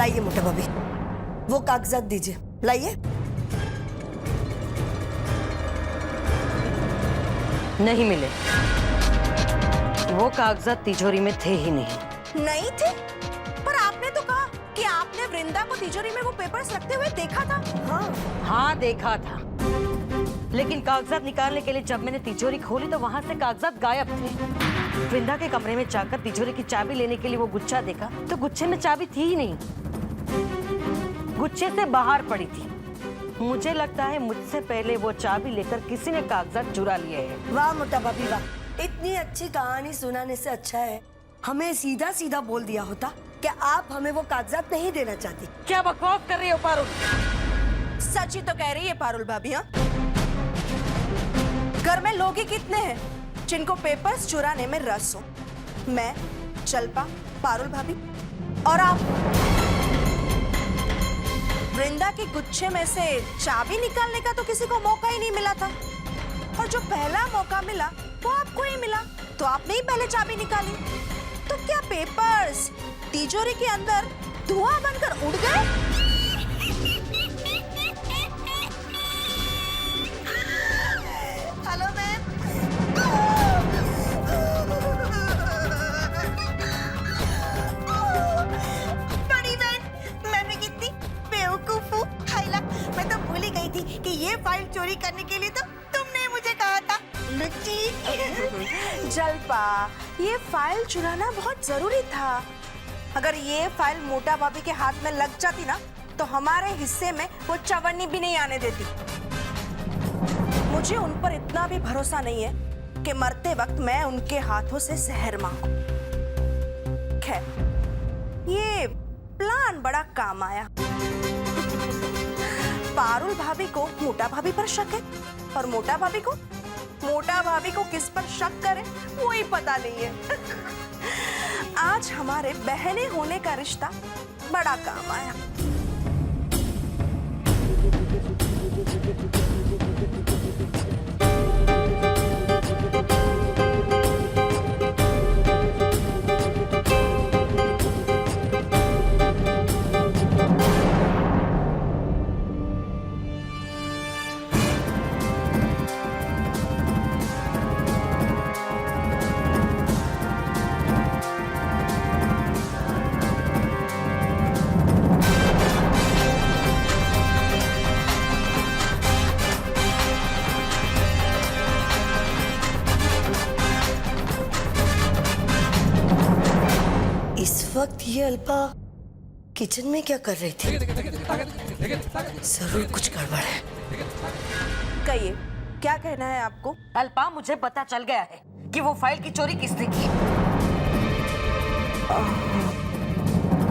आइए मोटा भाभी, वो कागजात दीजिए, लाइए। नहीं मिले, वो कागजात तिजोरी में थे ही नहीं। नहीं थे? पर आपने तो कहा कि आपने वृंदा को तिजोरी में वो पेपर्स रखते हुए देखा था। हाँ देखा था, लेकिन कागजात निकालने के लिए जब मैंने तिजोरी खोली तो वहां से कागजात गायब थे। वृंदा के कमरे में जाकर तिजोरी की चाबी लेने के लिए वो गुच्छा देखा तो गुच्छे में चाबी थी ही नहीं, गुच्छे से बाहर पड़ी थी। मुझे लगता है मुझसे पहले वो चाबी लेकर किसी ने कागजात चुरा लिए हैं। वाह मोटा भाभी वाह, इतनी अच्छी कहानी सुनाने से अच्छा है हमें सीधा सीधा बोल दिया होता कि आप हमें वो कागजात नहीं देना चाहती। क्या बकवास कर रही हो पारुल? सच ही तो कह रही है पारुल भाभी। हाँ, घर में लोग ही कितने हैं जिनको पेपर्स चुराने में रस हो? मैं, जल्पा, पारुल भाभी और आप। वृंदा के गुच्छे में से चाबी निकालने का तो किसी को मौका ही नहीं मिला था, और जो पहला मौका मिला वो आपको ही मिला, तो आपने ही पहले चाबी निकाली। तो क्या पेपर्स तिजोरी के अंदर धुआं बनकर उड़ गए? Hello ma'am. बड़ी बहन, मैं कितनी बेवकूफ हूँ। हाइला, मैं तो भूल ही गई थी कि ये फाइल चोरी करने के लिए तो तुमने मुझे कहा था। लुच्ची। जल्पा, ये फाइल चुराना बहुत जरूरी था। अगर ये फाइल मोटा भाभी के हाथ में लग जाती ना तो हमारे हिस्से में वो चवन्नी भी नहीं आने देती। मुझे उन पर इतना भी भरोसा नहीं है कि मरते वक्त मैं उनके हाथों से जहर मांगू। खैर, ये प्लान बड़ा काम आया। पारुल भाभी को मोटा भाभी पर शक है, और मोटा भाभी को किस पर शक करे वो ही पता नहीं है। आज हमारे बहने होने का रिश्ता बड़ा काम आया। इस वक्त ये अल्पा किचन में क्या कर रही थी? जरूर कुछ गड़बड़ है। कहिए, क्या कहना है आपको? अल्पा, मुझे पता चल गया है कि वो फाइल की चोरी किसने की।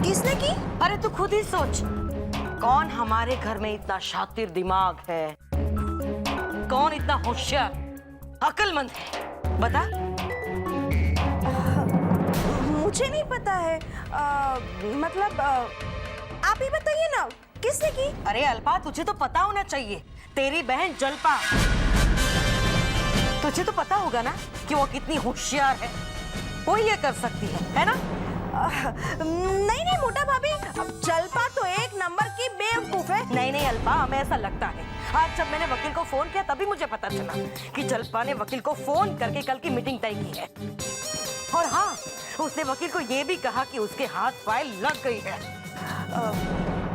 किसने की? अरे तू खुद ही सोच, कौन हमारे घर में इतना शातिर दिमाग है, कौन इतना होशियार अक्लमंद है, बता। मुझे नहीं पता है। मतलब आप ही बताइए ना, किसने की? अरे अल्पा, तुझे तो पता होना चाहिए, तेरी बहन जल्पा। तुझे तो पता होगा ना कि वो कितनी होशियार है, वो ये कर सकती है ना? नहीं मोटा भाभी, जल्पा तो एक नंबर की बेवकूफ है। नहीं अल्पा, हमें ऐसा लगता है। आज जब मैंने वकील को फोन किया तभी मुझे पता चला कि जल्पा ने वकील को फोन करके कल की मीटिंग तय की है। और हाँ, उसने वकील को ये भी कहा कि उसके हाथ फाइल लग गई है।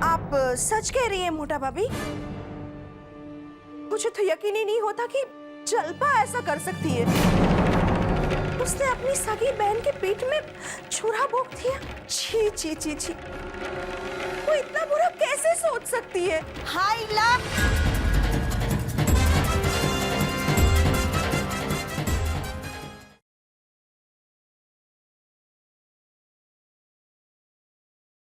आप सच कह रही है मोटा भाभी? मुझे तो यकीन ही नहीं होता कि जल्पा ऐसा कर सकती है। उसने अपनी सगी बहन के पेट में छुरा भोंक दिया। छी छी छी छी, वो इतना बुरा कैसे सोच सकती है? हाय ला।